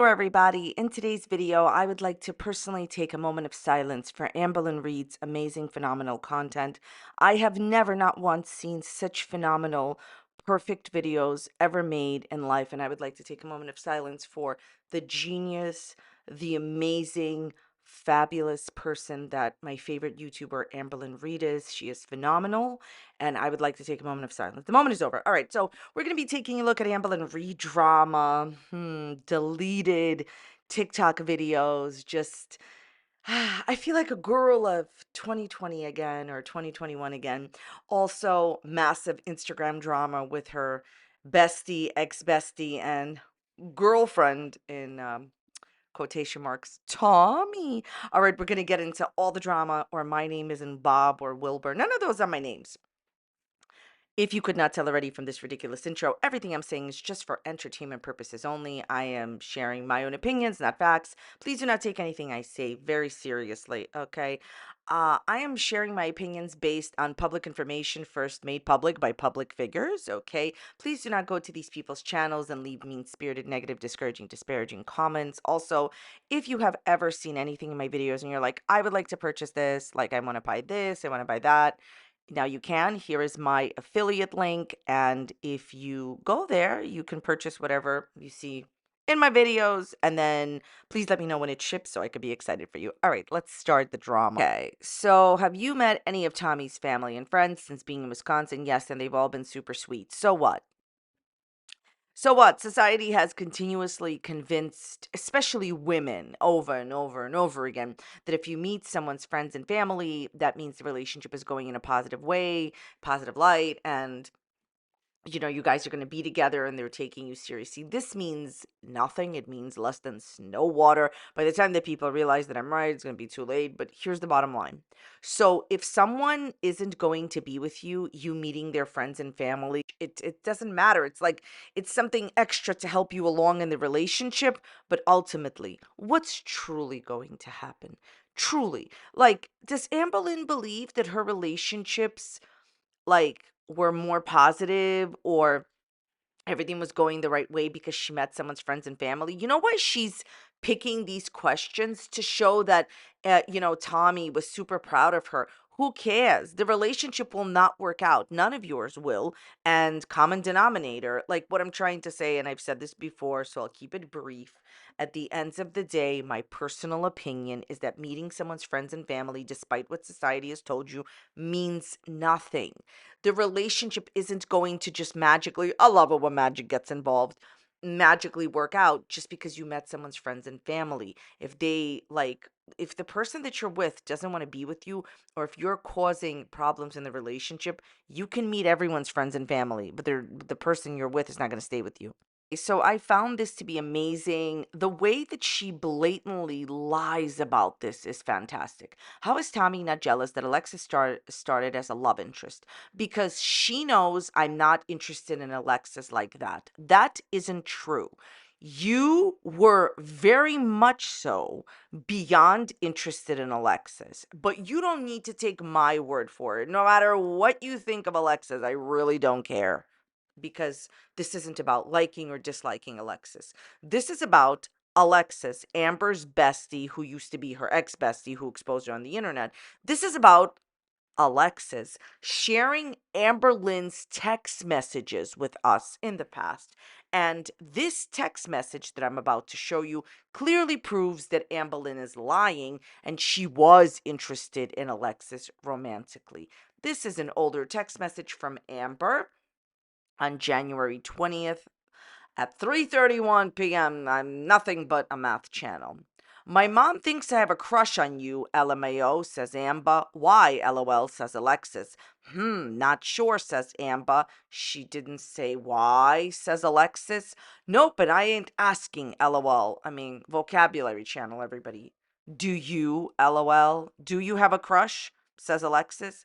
Hello, everybody. In today's video, I would like to personally take a moment of silence for Amberlynn Reid's amazing, phenomenal content. I have never, not once, seen such phenomenal, perfect videos ever made in life, and I would like to take a moment of silence for the genius, the amazing, fabulous person that my favorite YouTuber Amberlynn Reid is. She is phenomenal, and I would like to take a moment of silence. The moment is over. All right, so we're going to be taking a look at Amberlynn Reid drama, deleted TikTok videos, just I feel like a girl of 2020 again or 2021 again. Also, massive Instagram drama with her bestie, ex-bestie, and girlfriend in quotation marks, Tommy. All right, we're going to get into all the drama, or my name isn't Bob or Wilbur. None of those are my names. If you could not tell already from this ridiculous intro, everything I'm saying is just for entertainment purposes only. I am sharing my own opinions, not facts. Please do not take anything I say very seriously, okay? I am sharing my opinions based on public information first made public by public figures, okay? Please do not go to these people's channels and leave mean-spirited, negative, discouraging, disparaging comments. Also, if you have ever seen anything in my videos and you're like, I would like to purchase this, like I want to buy this, I want to buy that, now you can. Here is my affiliate link, and if you go there, you can purchase whatever you see in my videos, and then please let me know when it ships so I could be excited for you. All right, let's start the drama. Okay, so have you met any of Tommy's family and friends since being in Wisconsin? Yes, and they've all been super sweet. So what? So what? Society has continuously convinced, especially women, over and over and over again, that if you meet someone's friends and family, that means the relationship is going in a positive way, positive light, and you guys are going to be together and they're taking you seriously. This means nothing. It means less than snow water. By the time that people realize that I'm right, it's going to be too late. But here's the bottom line. So if someone isn't going to be with you, you meeting their friends and family, it doesn't matter. It's like it's something extra to help you along in the relationship. But ultimately, what's truly going to happen? Truly. Like, does Amberlynn believe that her relationships were more positive, or everything was going the right way because she met someone's friends and family? You know why she's picking these questions? To show that Tommy was super proud of her. Who cares? The relationship will not work out. None of yours will. And common denominator, like what I'm trying to say, and I've said this before, so I'll keep it brief. At the ends of the day, my personal opinion is that meeting someone's friends and family, despite what society has told you, means nothing. The relationship isn't going to just magically, I love it when magic gets involved, magically work out just because you met someone's friends and family. If the person that you're with doesn't want to be with you, or if you're causing problems in the relationship, you can meet everyone's friends and family, but the person you're with is not going to stay with you. So I found this to be amazing. The way that she blatantly lies about this is fantastic. How is Tommy not jealous that Alexis started as a love interest? Because she knows I'm not interested in Alexis like that. That isn't true. You were very much so beyond interested in Alexis, but you don't need to take my word for it. No matter what you think of Alexis, I really don't care, because this isn't about liking or disliking Alexis. This is about Alexis, Amber's bestie, who used to be her ex-bestie, who exposed her on the internet. This is about Alexis sharing Amberlynn's text messages with us in the past. And this text message that I'm about to show you clearly proves that Amberlynn is lying and she was interested in Alexis romantically. This is an older text message from Amber on January 20th at 3:31 p.m. I'm nothing but a math channel. My mom thinks I have a crush on you, LMAO, says Amber. Why, LOL, says Alexis. Not sure, says Amber. She didn't say why, says Alexis. Nope, and I ain't asking, LOL. I mean, vocabulary channel, everybody. Do you, LOL? Do you have a crush, says Alexis.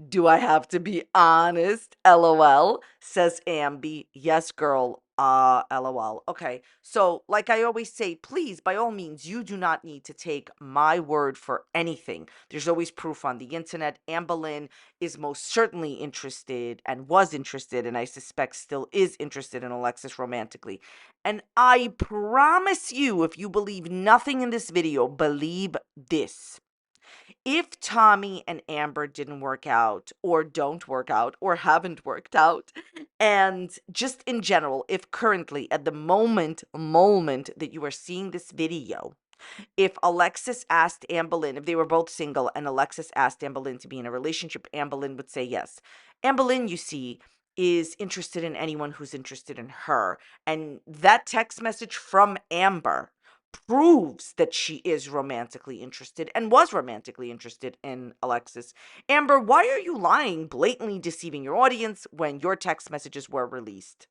Do I have to be honest? LOL, says Amby. Yes, girl, LOL. Okay. So, like I always say, please, by all means, you do not need to take my word for anything. There's always proof on the internet. Amberlynn is most certainly interested and was interested, and I suspect still is interested in Alexis romantically. And I promise you, if you believe nothing in this video, believe this. If Tommy and Amber didn't work out or don't work out or haven't worked out, and just in general, if currently at the moment that you are seeing this video, if Alexis asked Amberlynn, if they were both single and Alexis asked Amberlynn to be in a relationship, Amberlynn would say yes. Amberlynn, you see, is interested in anyone who's interested in her. And that text message from Amber proves that she is romantically interested and was romantically interested in Alexis. Amber, why are you lying, blatantly deceiving your audience when your text messages were released?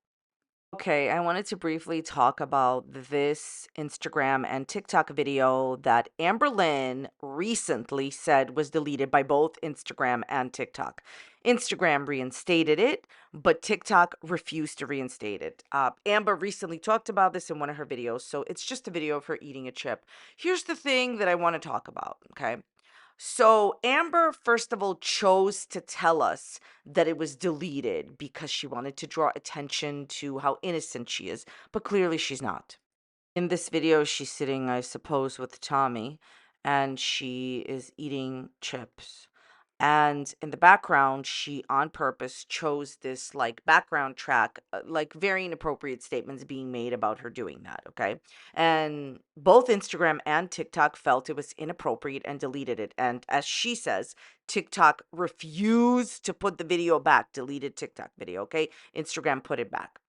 Okay, I wanted to briefly talk about this Instagram and TikTok video that Amberlynn recently said was deleted by both Instagram and TikTok. Instagram reinstated it, but TikTok refused to reinstate it. Amber recently talked about this in one of her videos, so it's just a video of her eating a chip. Here's the thing that I want to talk about, okay? So Amber, first of all, chose to tell us that it was deleted because she wanted to draw attention to how innocent she is, but clearly she's not. In this video, she's sitting, I suppose, with Tommy, and she is eating chips. And in the background, she on purpose chose this like background track, like very inappropriate statements being made about her doing that. Okay. And both Instagram and TikTok felt it was inappropriate and deleted it. And as she says, TikTok refused to put the video back, deleted TikTok video. Okay. Instagram put it back.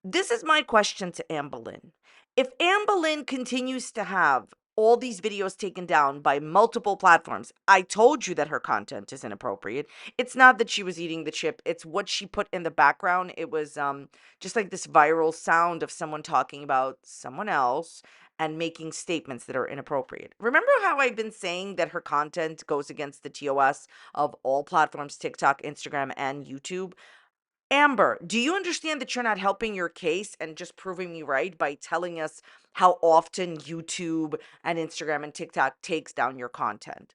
This is my question to Amberlynn. If Amberlynn continues to have all these videos taken down by multiple platforms, I told you that her content is inappropriate. It's not that she was eating the chip, it's what she put in the background. It was just like this viral sound of someone talking about someone else and making statements that are inappropriate. Remember how I've been saying that her content goes against the TOS of all platforms, TikTok, Instagram, and YouTube? Amber, do you understand that you're not helping your case and just proving me right by telling us how often YouTube and Instagram and TikTok takes down your content?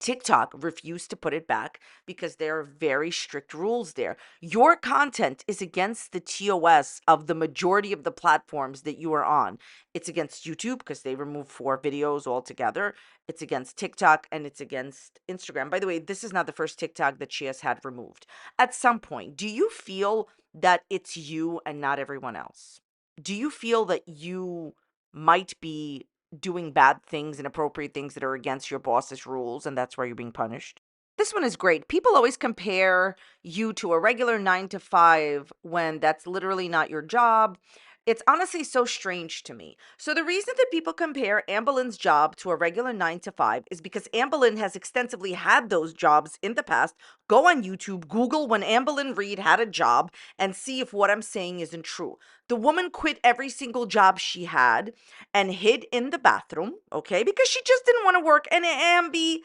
TikTok refused to put it back because there are very strict rules there. Your content is against the TOS of the majority of the platforms that you are on. It's against YouTube because they removed 4 videos altogether. It's against TikTok and it's against Instagram. By the way, this is not the first TikTok that she has had removed. At some point, do you feel that it's you and not everyone else? Do you feel that you might be doing bad things, inappropriate things that are against your boss's rules, and that's why you're being punished? This one is great. People always compare you to a regular 9 to 5 when that's literally not your job. It's honestly so strange to me. So the reason that people compare Amberlynn's job to a regular 9 to 5 is because Amberlynn has extensively had those jobs in the past. Go on YouTube, Google when Amberlynn Reid had a job, and see if what I'm saying isn't true. The woman quit every single job she had and hid in the bathroom, okay, because she just didn't want to work. And Ambi,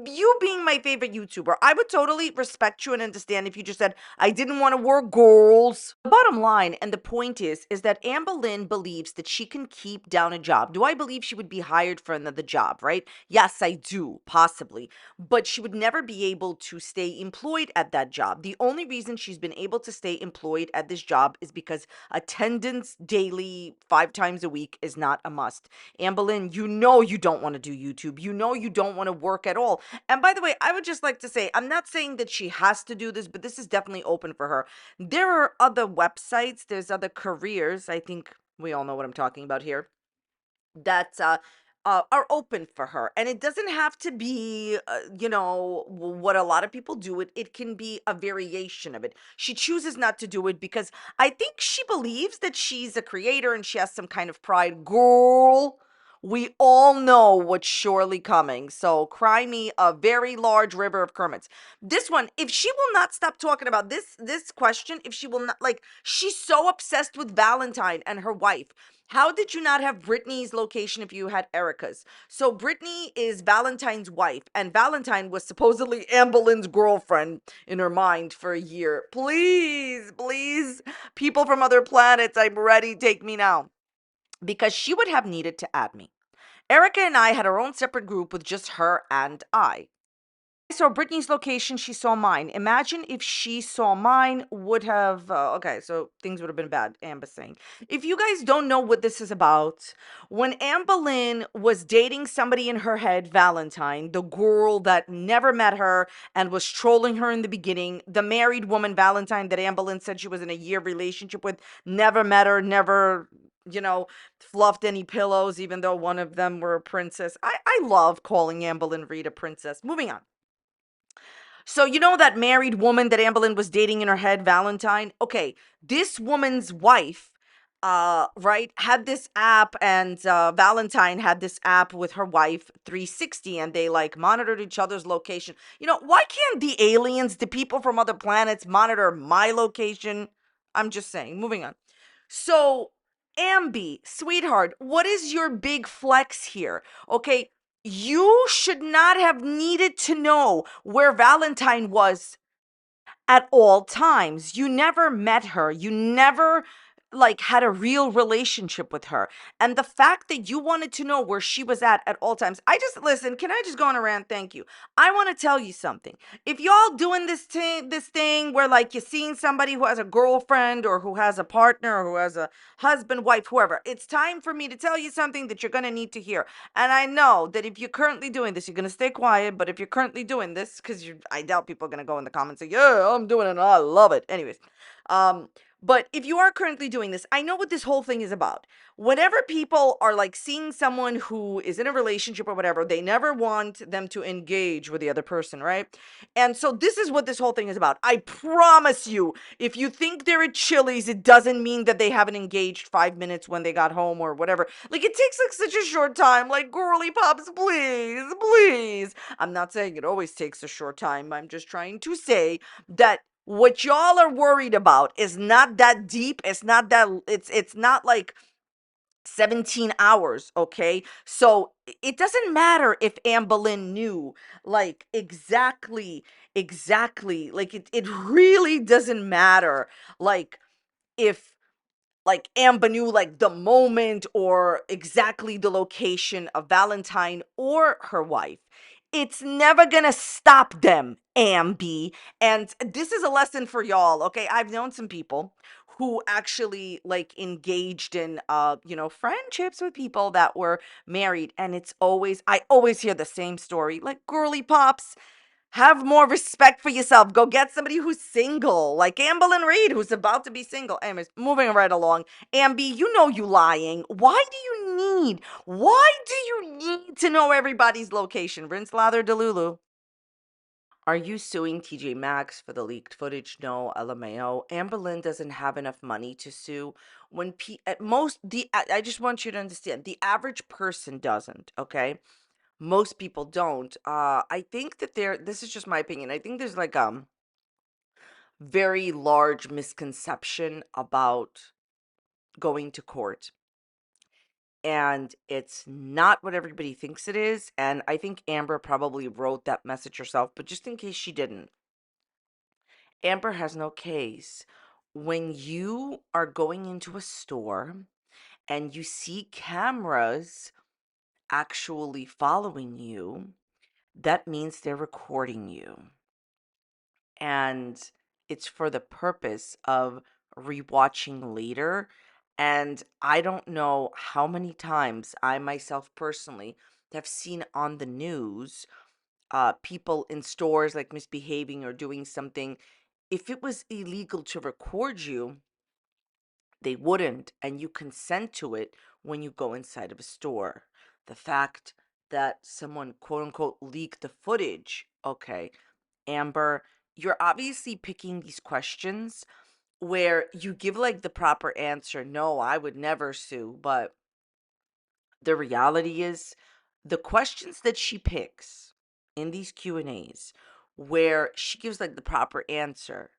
you being my favorite YouTuber, I would totally respect you and understand if you just said, I didn't want to work, girls. The bottom line, and the point is that Amberlynn believes that she can keep down a job. Do I believe she would be hired for another job, right? Yes, I do, possibly. But she would never be able to stay employed at that job. The only reason she's been able to stay employed at this job is because attendance daily 5 times a week is not a must. Amberlynn, you know you don't want to do YouTube. You know you don't want to work at all. And by the way, I would just like to say, I'm not saying that she has to do this, but this is definitely open for her. There are other websites, there's other careers. I think we all know what I'm talking about here, that are open for her, and it doesn't have to be what a lot of people do. It can be a variation of it. She chooses not to do it because I think she believes that she's a creator and she has some kind of pride. Girl, we all know what's surely coming, so cry me a very large river of Kermits. This one, if she will not stop talking about this question, if she will not, like, she's so obsessed with Valentine and her wife. How did you not have Brittany's location if you had Erica's? So Brittany is Valentine's wife, and Valentine was supposedly Amberlynn's girlfriend in her mind for a year. Please, please, people from other planets, I'm ready. Take me now. Because she would have needed to add me. Erica and I had our own separate group with just her and I. I saw Brittany's location, she saw mine. Imagine if she saw mine, would have, okay, so things would have been bad, Amber saying. If you guys don't know what this is about, when Amberlynn was dating somebody in her head, Valentine, the girl that never met her and was trolling her in the beginning, the married woman, Valentine, that Amberlynn said she was in a year relationship with, never met her, never, fluffed any pillows, even though one of them were a princess. I love calling Amberlynn Reid a princess. Moving on. So you know that married woman that Amberlynn was dating in her head, Valentine? Okay, this woman's wife, right, had this app, and Valentine had this app with her wife, 360, and they like monitored each other's location. Why can't the aliens, the people from other planets, monitor my location? I'm just saying. Moving on. So, Ambi, sweetheart, what is your big flex here? Okay, you should not have needed to know where Valentine was at all times. You never met her. You never like had a real relationship with her. And the fact that you wanted to know where she was at all times. Listen, can I just go on a rant? Thank you. I want to tell you something. If y'all doing this thing where like you're seeing somebody who has a girlfriend or who has a partner or who has a husband, wife, whoever, it's time for me to tell you something that you're going to need to hear. And I know that if you're currently doing this, you're going to stay quiet. But if you're currently doing this, because I doubt people are going to go in the comments and say, yeah, I'm doing it and I love it. Anyways, um, but if you are currently doing this, I know what this whole thing is about. Whenever people are like seeing someone who is in a relationship or whatever, they never want them to engage with the other person, right? And so this is what this whole thing is about. I promise you, if you think they're at Chili's, it doesn't mean that they haven't engaged 5 minutes when they got home or whatever. Like, it takes like such a short time. Like, girly pops, please, please. I'm not saying it always takes a short time. I'm just trying to say that what y'all are worried about is not that deep. It's not like 17 hours, okay? So it doesn't matter if Amberlynn knew like exactly, like it really doesn't matter like if like Amber knew like the moment or exactly the location of Valentine or her wife. It's never gonna stop them, Ambi. And this is a lesson for y'all, okay? I've known some people who actually like engaged in friendships with people that were married, and I always hear the same story. Like, girly pops, have more respect for yourself. Go get somebody who's single, like Amberlynn Reid, who's about to be single. Anyways, moving right along. Ambi, you know you lying. Why do you need to know everybody's location? Rinse, lather, delulu. Are you suing TJ Maxx for the leaked footage? No, LMAO. Amberlynn doesn't have enough money to sue. At most, I just want you to understand, the average person doesn't, okay? Most people don't. I think that this is just my opinion. I think there's like very large misconception about going to court. And it's not what everybody thinks it is. And I think Amber probably wrote that message herself, but just in case she didn't, Amber has no case. When you are going into a store and you see cameras actually following you, that means they're recording you. And it's for the purpose of rewatching later. And I don't know how many times I myself personally have seen on the news people in stores like misbehaving or doing something. If it was illegal to record you, they wouldn't, and you consent to it when you go inside of a store. The fact that someone quote unquote leaked the footage, okay, Amber, you're obviously picking these questions where you give like the proper answer. No, I would never sue. But the reality is the questions that she picks in these Q&As where she gives like the proper answer,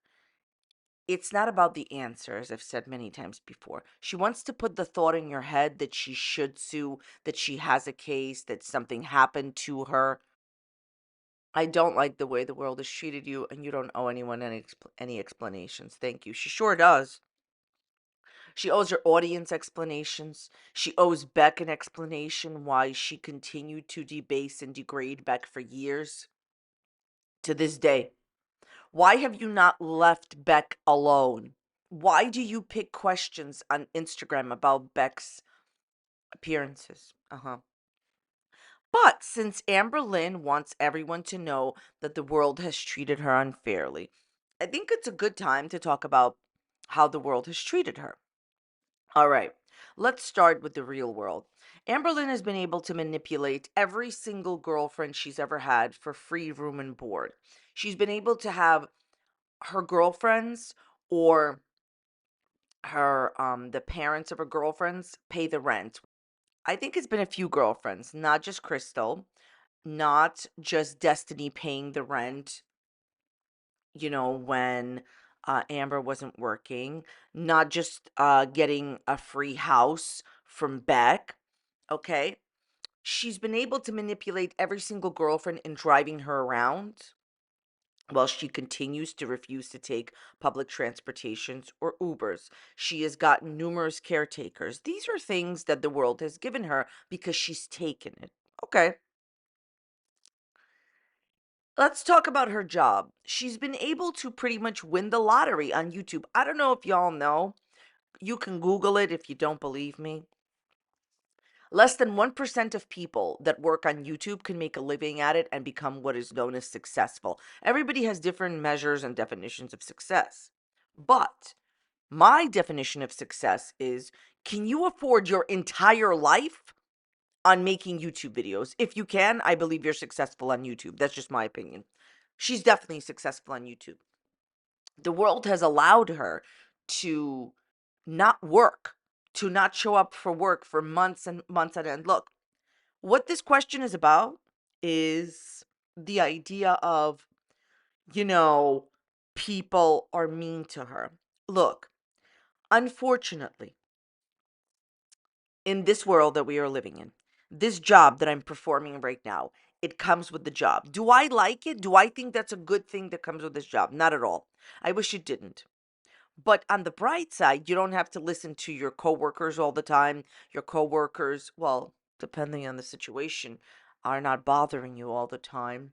It's not about the answer, as I've said many times before. She wants to put the thought in your head that she should sue, that she has a case, that something happened to her. I don't like the way the world has treated you, and you don't owe anyone any explanations. Thank you. She sure does. She owes her audience explanations. She owes Beck an explanation why she continued to debase and degrade Beck for years to this day. Why have you not left Beck alone? Why do you pick questions on Instagram about Beck's appearances? But since Amberlynn wants everyone to know that the world has treated her unfairly, I think it's a good time to talk about how the world has treated her. All right, let's start with the real world. Amberlynn has been able to manipulate every single girlfriend she's ever had for free room and board. She's been able to have her girlfriends or her the parents of her girlfriends pay the rent. I think it's been a few girlfriends, not just Crystal, not just Destiny paying the rent, when Amber wasn't working, not just getting a free house from Beck. Okay. She's been able to manipulate every single girlfriend in driving her around while she continues to refuse to take public transportations or Ubers. She has gotten numerous caretakers. These are things that the world has given her because she's taken it. Okay. Let's talk about her job. She's been able to pretty much win the lottery on YouTube. I don't know if y'all know. You can Google it if you don't believe me. Less than 1% of people that work on YouTube can make a living at it and become what is known as successful. Everybody has different measures and definitions of success. But my definition of success is, can you afford your entire life on making YouTube videos? If you can, I believe you're successful on YouTube. That's just my opinion. She's definitely successful on YouTube. The world has allowed her to not work, to not show up for work for months and months on end. Look, what this question is about is the idea of, you know, people are mean to her. Look, unfortunately, in this world that we are living in, this job that I'm performing right now, it comes with the job. Do I like it? Do I think that's a good thing that comes with this job? Not at all. I wish it didn't. But on the bright side, you don't have to listen to your coworkers all the time. Your coworkers, well, depending on the situation, are not bothering you all the time.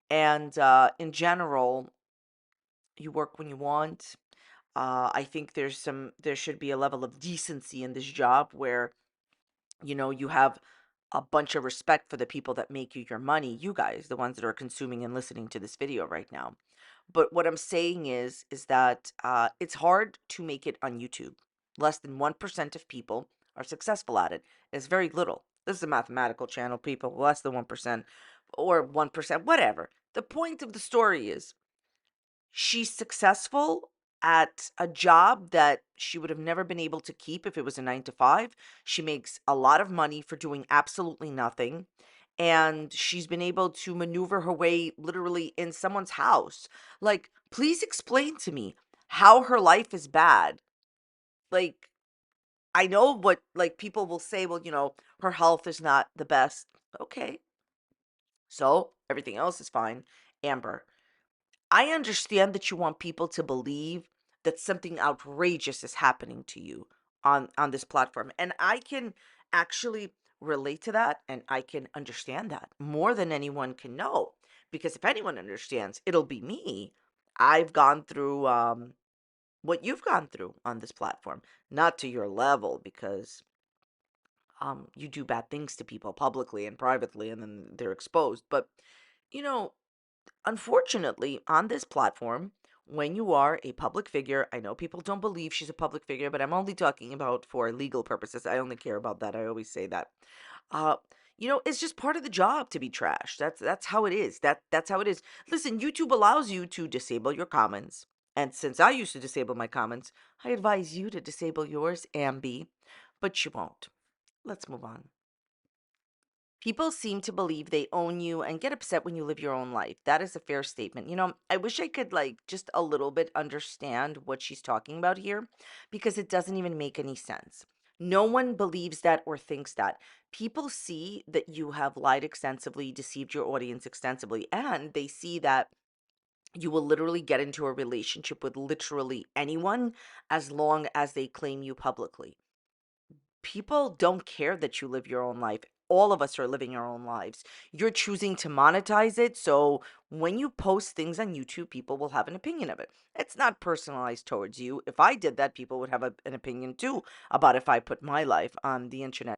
And in general, you work when you want. I think there should be a level of decency in this job where, you have a bunch of respect for the people that make you your money, you guys, the ones that are consuming and listening to this video right now. But what I'm saying is that it's hard to make it on YouTube. Less than 1% of people are successful at it. It's very little. This is a mathematical channel, people. Less than 1% or 1%, whatever. The point of the story is she's successful at a job that she would have never been able to keep if it was a 9 to 5. She makes a lot of money for doing absolutely nothing. And she's been able to maneuver her way literally in someone's house. Like, please explain to me how her life is bad. Like, I know what, like, people will say, well, her health is not the best. Okay. So everything else is fine. Amber, I understand that you want people to believe that something outrageous is happening to you on this platform, and I can actually relate to that, and I can understand that more than anyone can know, because if anyone understands, it'll be me. I've gone through what you've gone through on this platform, not to your level, because you do bad things to people publicly and privately, and then they're exposed. But you know unfortunately, on this platform, when you are a public figure, I know people don't believe she's a public figure, but I'm only talking about for legal purposes. I only care about that. I always say that. Uh, it's just part of the job to be trashed. That's how it is. That's how it is. Listen, YouTube allows you to disable your comments. And since I used to disable my comments, I advise you to disable yours, Ambi, but you won't. Let's move on. People seem to believe they own you and get upset when you live your own life. That is a fair statement. I wish I could like just a little bit understand what she's talking about here because it doesn't even make any sense. No one believes that or thinks that. People see that you have lied extensively, deceived your audience extensively, and they see that you will literally get into a relationship with literally anyone as long as they claim you publicly. People don't care that you live your own life. All of us are living our own lives. You're choosing to monetize it. So when you post things on YouTube, people will have an opinion of it. It's not personalized towards you. If I did that, people would have an opinion too about if I put my life on the internet.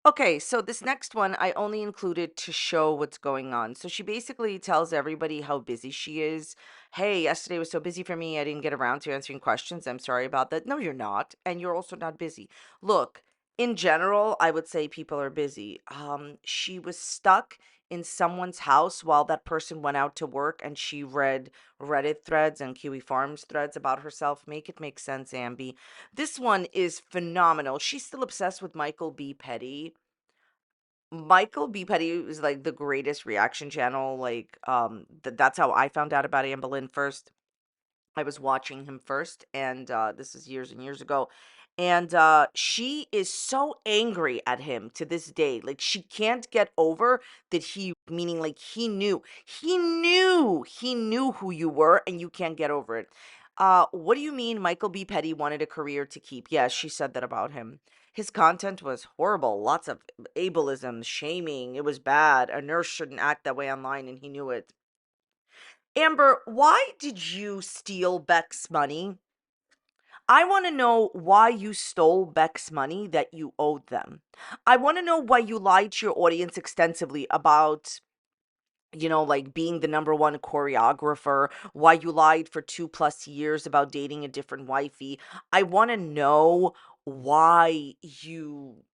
Okay, so this next one I only included to show what's going on. So she basically tells everybody how busy she is. Hey, yesterday was so busy for me, I didn't get around to answering questions. I'm sorry about that. No, you're not. And you're also not busy. Look, in general, I would say people are busy. She was stuck in someone's house while that person went out to work and she read Reddit threads and Kiwi Farms threads about herself. Make it make sense, Ambi. This one is phenomenal. She's still obsessed with Michael B. Petty. Michael B. Petty is like the greatest reaction channel. Like, that's how I found out about Amberlynn first. I was watching him first, and this is years and years ago. And she is so angry at him to this day. Like, she can't get over that meaning like he knew who you were, and you can't get over it. What do you mean Michael B. Petty wanted a career to keep? Yes, she said that about him. His content was horrible, lots of ableism, shaming. It was bad. A nurse shouldn't act that way online, and he knew it. Amber, why did you steal Beck's money? I want to know why you stole Beck's money that you owed them. I want to know why you lied to your audience extensively about, like being the number one choreographer, why you lied for 2+ years about dating a different wifey. I want to know why you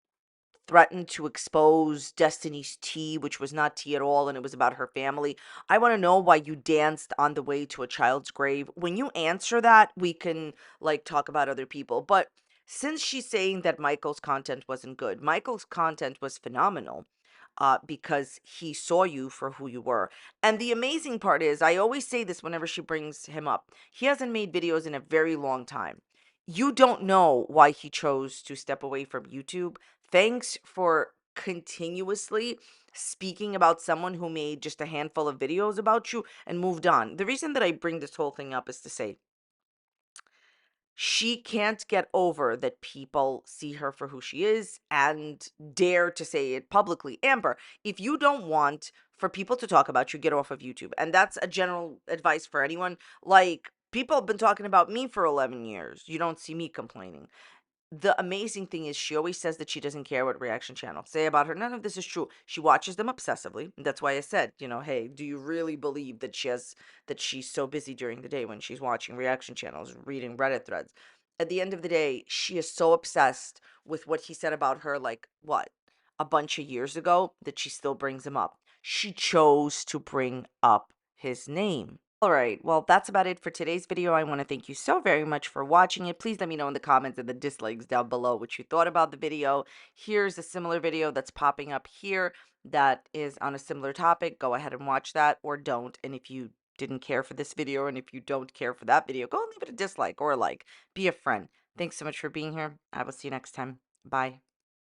threatened to expose Destiny's tea, which was not tea at all, and it was about her family. I want to know why you danced on the way to a child's grave. When you answer that, we can like talk about other people. But since she's saying that Michael's content wasn't good, Michael's content was phenomenal. Because he saw you for who you were. And the amazing part is, I always say this whenever she brings him up, he hasn't made videos in a very long time. You don't know why he chose to step away from YouTube. Thanks for continuously speaking about someone who made just a handful of videos about you and moved on. The reason that I bring this whole thing up is to say she can't get over that people see her for who she is and dare to say it publicly. Amber, if you don't want for people to talk about you, get off of YouTube. And that's a general advice for anyone. Like, people have been talking about me for 11 years. You don't see me complaining. The amazing thing is she always says that she doesn't care what reaction channels say about her. None of this is true. She watches them obsessively. And that's why I said, hey, do you really believe that she's so busy during the day when she's watching reaction channels, reading Reddit threads? At the end of the day, she is so obsessed with what he said about her, like what, a bunch of years ago, that she still brings him up. She chose to bring up his name. All right, well, that's about it for today's video. I want to thank you so very much for watching it. Please let me know in the comments and the dislikes down below what you thought about the video. Here's a similar video that's popping up here that is on a similar topic. Go ahead and watch that or don't. And if you didn't care for this video and if you don't care for that video, go and leave it a dislike or a like. Be a friend. Thanks so much for being here. I will see you next time. Bye.